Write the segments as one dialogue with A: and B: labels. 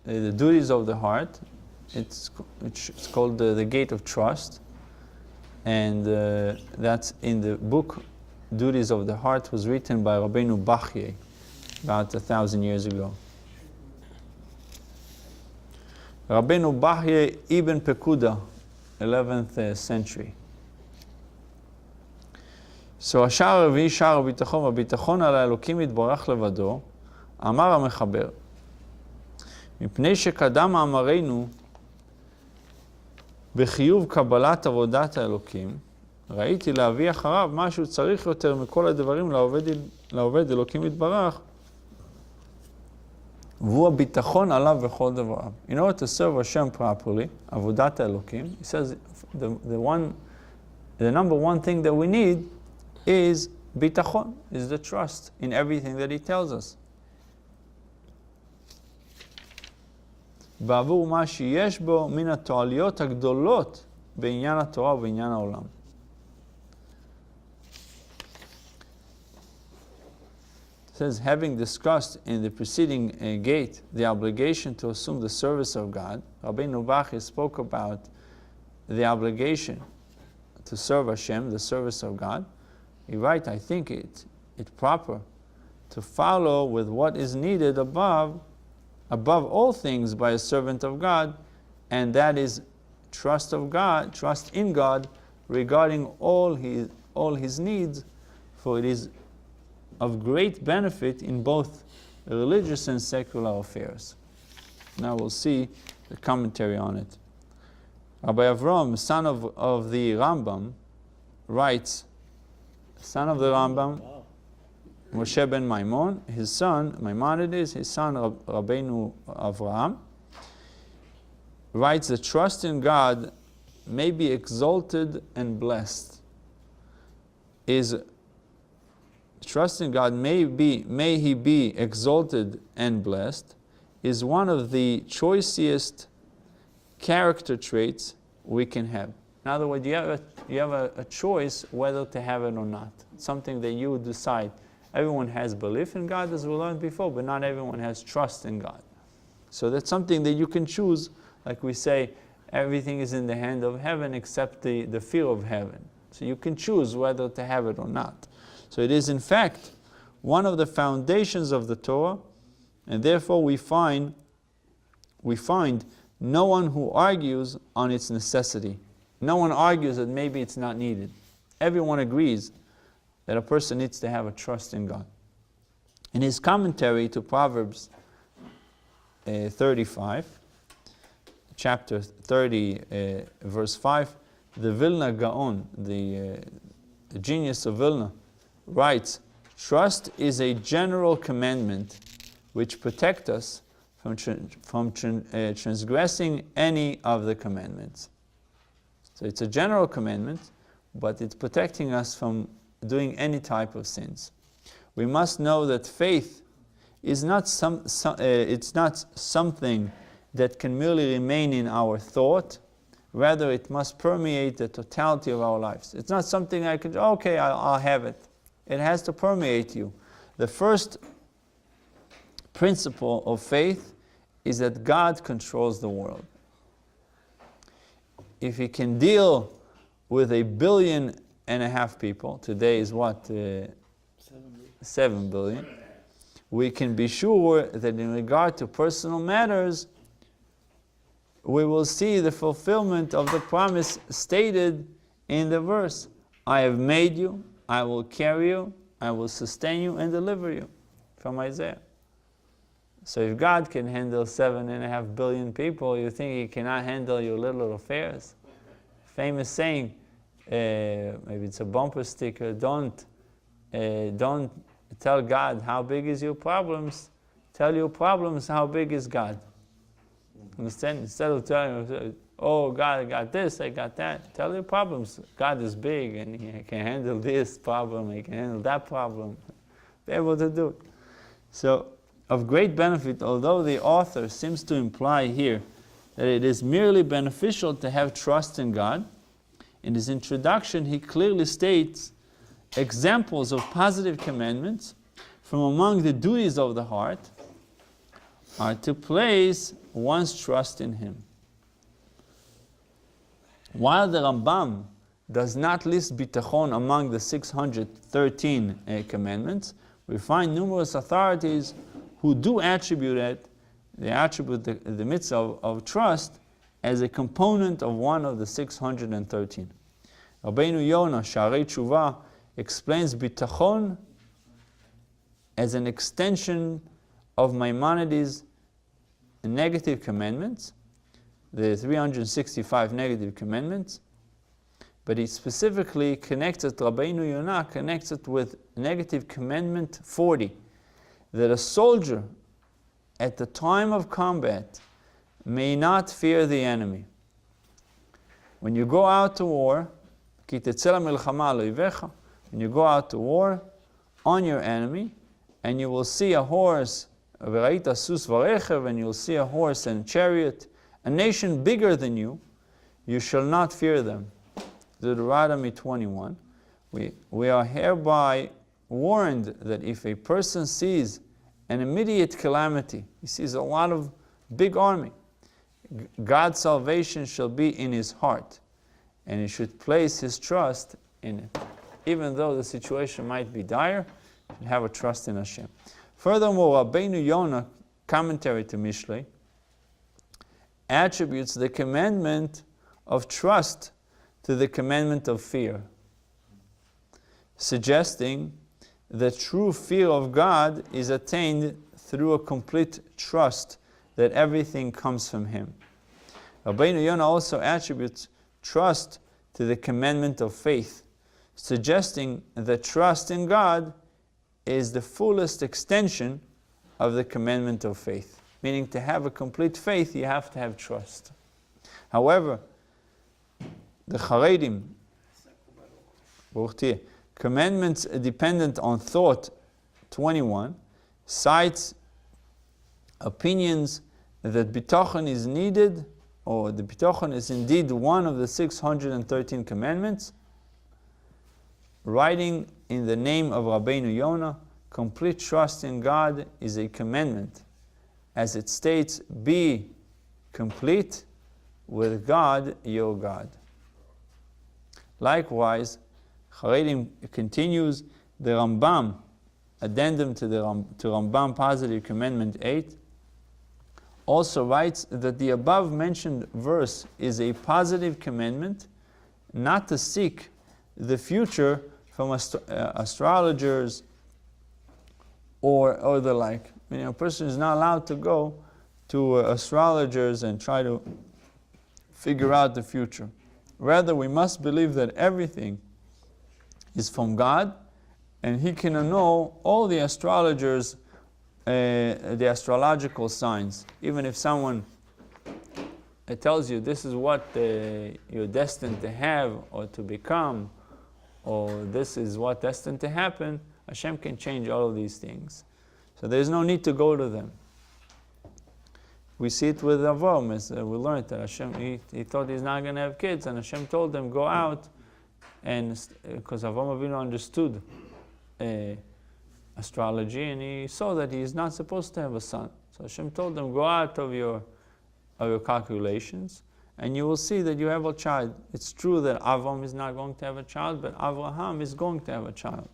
A: the duties of the heart. It's called the Gate of Trust, and that's in the book Duties of the Heart, was written by Rabbeinu Bachye about 1,000 years ago. Rabbeinu Bachye Ibn Pekuda, 11th century. So השער הרביעי, שער הביטחון, והביטחון על האלוקים יתברך לבדו, אמר המחבר, מפני שקדם מאמרנו בחיוב קבלת עבודת האלוקים, ראיתי להביא אחריו משהו צריך יותר מכל הדברים לעובד אלוקים יתברך, והוא הביטחון עליו בכל דבריו. In order to serve Hashem properly, עבודת האלוקים, he says the number one thing that we need is bitachon, is the trust in everything that he tells us. בעבור מה שיש בו מן התועליות הגדולות בעניין התורה ובעניין העולם. It says, having discussed in the preceding gate the obligation to assume the service of God, Rabbeinu Bachye spoke about the obligation to serve Hashem, the service of God. He writes, I think it proper to follow with what is needed above all things by a servant of God, and that is trust of God, trust in God regarding all his needs, for it is of great benefit in both religious and secular affairs. Now we'll see the commentary on it. Rabbi Avram, son of the Rambam, writes, son of the Rambam, Moshe ben Maimon, his son, Maimonides, his son Rabbeinu Avraham, writes that trust in God may be exalted and blessed. Trust in God may he be exalted and blessed, is one of the choicest character traits we can have. In other words, you have a choice whether to have it or not. It's something that you decide. Everyone has belief in God, as we learned before, but not everyone has trust in God. So that's something that you can choose. Like we say, everything is in the hand of heaven except the fear of heaven. So you can choose whether to have it or not. So it is in fact one of the foundations of the Torah, and therefore we find no one who argues on its necessity. No one argues that maybe it's not needed. Everyone agrees that a person needs to have a trust in God. In his commentary to Proverbs 35, chapter 30, verse 5, the Vilna Gaon, the genius of Vilna, writes, trust is a general commandment which protects us from transgressing any of the commandments. So it's a general commandment, but it's protecting us from doing any type of sins. We must know that faith is not it's not something that can merely remain in our thought. Rather, it must permeate the totality of our lives. It's not something I could, okay, I'll have it. It has to permeate you. The first principle of faith is that God controls the world. If He can deal with 1.5 billion people, today is what? 7 billion. We can be sure that in regard to personal matters, we will see the fulfillment of the promise stated in the verse. I have made you, I will carry you, I will sustain you and deliver you, from Isaiah. So if God can handle 7.5 billion people, you think He cannot handle your little affairs? Famous saying, maybe it's a bumper sticker, don't tell God how big is your problems, tell your problems how big is God. Understand? Instead of telling, oh God, I got this, I got that, tell your problems. God is big and He can handle this problem, He can handle that problem. Be able to do it. So, of great benefit, although the author seems to imply here that it is merely beneficial to have trust in God, in his introduction he clearly states examples of positive commandments from among the duties of the heart are to place one's trust in Him. While the Rambam does not list bitachon among the 613 commandments, we find numerous authorities who do attribute it. They attribute the mitzvah of trust as a component of one of the 613. Rabbeinu Yonah, Sharei Tshuva, explains bitachon as an extension of Maimonides' negative commandments, the 365 negative commandments, but he specifically connects it, Rabbeinu Yonah connects it with negative commandment 40, that a soldier at the time of combat may not fear the enemy. When you go out to war, when you go out to war on your enemy, and you will see a horse, and you'll see a horse and chariot, a nation bigger than you, you shall not fear them. Deuteronomy 21. We are hereby warned that if a person sees an immediate calamity, he sees a lot of big army, God's salvation shall be in his heart, and he should place his trust in it. Even though the situation might be dire, he should have a trust in Hashem. Furthermore, Rabbeinu Yonah, commentary to Mishlei, attributes the commandment of trust to the commandment of fear, suggesting that true fear of God is attained through a complete trust that everything comes from Him. Rabbeinu Yonah also attributes trust to the commandment of faith, suggesting that trust in God is the fullest extension of the commandment of faith. Meaning, to have a complete faith, you have to have trust. However, the Charedim, commandments dependent on thought, 21, cites opinions that bitachon is needed, or the bitachon is indeed one of the 613 commandments. Writing in the name of Rabbeinu Yonah, complete trust in God is a commandment. As it states, be complete with God, your God. Likewise, Charedim continues, the Rambam, addendum to Rambam Positive Commandment 8, also writes that the above mentioned verse is a positive commandment not to seek the future from astrologers or the like. A person is not allowed to go to astrologers and try to figure out the future. Rather, we must believe that everything is from God, and He can know all the astrologers, the astrological signs. Even if someone tells you this is what you're destined to have or to become, or this is what's destined to happen, Hashem can change all of these things. So there's no need to go to them. We see it with Avram, as we learned that Hashem, he thought he's not going to have kids, and Hashem told him, go out, and because Avram Avinu understood astrology, and he saw that he is not supposed to have a son. So Hashem told him, go out of your calculations, and you will see that you have a child. It's true that Avram is not going to have a child, but Avraham is going to have a child.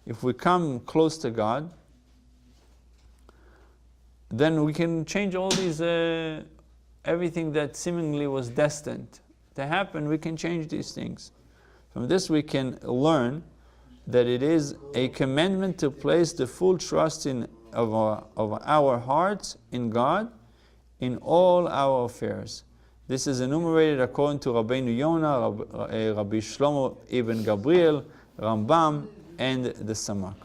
A: If we come close to God, then we can change all these, everything that seemingly was destined to happen, we can change these things. From this we can learn that it is a commandment to place the full trust of our hearts in God in all our affairs. This is enumerated according to Rabbeinu Yonah, Rabbi Shlomo ibn Gabriel, Rambam, and the Samak.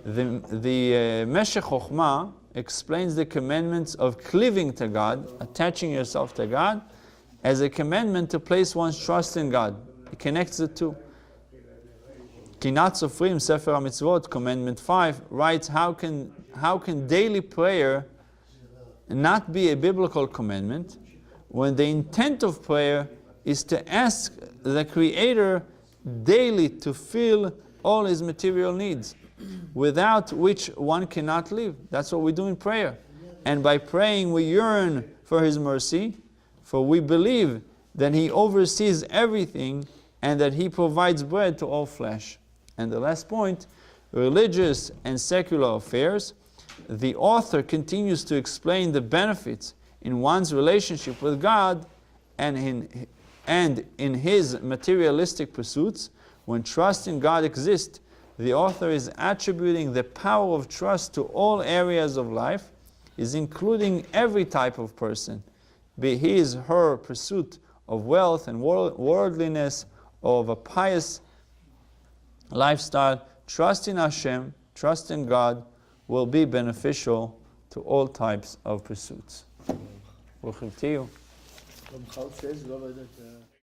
A: The Meshech Chochmah explains the commandments of cleaving to God, attaching yourself to God, as a commandment to place one's trust in God. He connects the two. Kinat Sofrim, Sefer HaMitzvot, Commandment 5, writes, how can daily prayer not be a biblical commandment when the intent of prayer is to ask the Creator daily to fill all his material needs, without which one cannot live. That's what we do in prayer. And by praying, we yearn for His mercy, for we believe that He oversees everything and that He provides bread to all flesh. And the last point, religious and secular affairs. The author continues to explain the benefits in one's relationship with God and in his materialistic pursuits. When trust in God exists, the author is attributing the power of trust to all areas of life, is including every type of person, be his, her pursuit of wealth and worldliness, or of a pious lifestyle. Trust in Hashem, trust in God will be beneficial to all types of pursuits.